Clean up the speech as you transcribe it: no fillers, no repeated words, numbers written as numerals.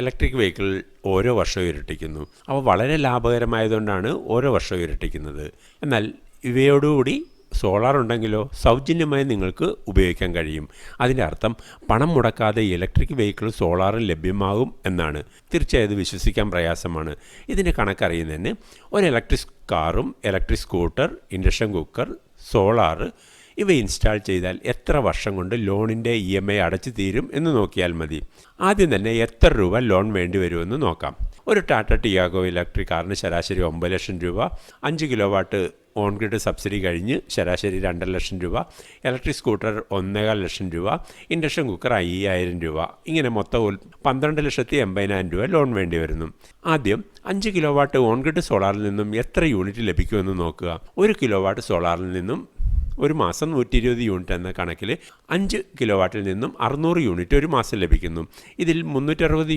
Electric vehicle ഓരോ വർഷവും ഇരട്ടിക്കുന്നു. അവ വളരെ ലാഭകരമായതുകൊണ്ടാണ് ഓരോ വർഷവും ഇരട്ടിക്കുന്നത്. എന്നാൽ ഇവയോടുകൂടി സോളാർ ഉണ്ടെങ്കിലോ സൗജന്യമായി നിങ്ങൾക്ക് ഉപയോഗിക്കാൻ കഴിയും. അതിൻ്റെ അർത്ഥം പണം മുടക്കാതെ ഇലക്ട്രിക് വെഹിക്കിൾ സോളാറും ലഭ്യമാകും എന്നാണ്. തീർച്ചയായും ഇത് വിശ്വസിക്കാൻ പ്രയാസമാണ്. ഇതിൻ്റെ കണക്കറിയുന്നതിന് ഒരു ഇലക്ട്രിക് കാറും electric scooter, induction cooker, solar ഇവ ഇൻസ്റ്റാൾ ചെയ്താൽ എത്ര വർഷം കൊണ്ട് ലോണിൻ്റെ EMI അടച്ചു തീരും എന്ന് നോക്കിയാൽ മതി. ആദ്യം തന്നെ എത്ര രൂപ ലോൺ വേണ്ടി വരുമെന്ന് നോക്കാം. ഒരു ടാറ്റ ടിയാഗോ ഇലക്ട്രിക് കാറിന് ശരാശരി 9 ലക്ഷം രൂപ, 5 കിലോവാട്ട് ഓൺ ഗ്രിഡ് സബ്സിഡി കഴിഞ്ഞ് ശരാശരി 2.5 ലക്ഷം രൂപ, ഇലക്ട്രിക് സ്കൂട്ടർ 1.25 ലക്ഷം രൂപ, ഇൻഡക്ഷൻ കുക്കർ 5000 രൂപ, ഇങ്ങനെ മൊത്തം 12,80,000 രൂപ ലോൺ വേണ്ടി വരുന്നു. ആദ്യം 5 കിലോവാട്ട് ഓൺ ഗ്രിഡ് സോളാറിൽ നിന്നും എത്ര യൂണിറ്റ് ലഭിക്കുമെന്ന് നോക്കുക. 1 കിലോവാട്ട് സോളാറിൽ നിന്നും ഒരു മാസം 120 യൂണിറ്റ് എന്ന കണക്കിൽ 5 കിലോവാട്ടിൽ നിന്നും 600 യൂണിറ്റ് ഒരു മാസം ലഭിക്കുന്നു. ഇതിൽ 360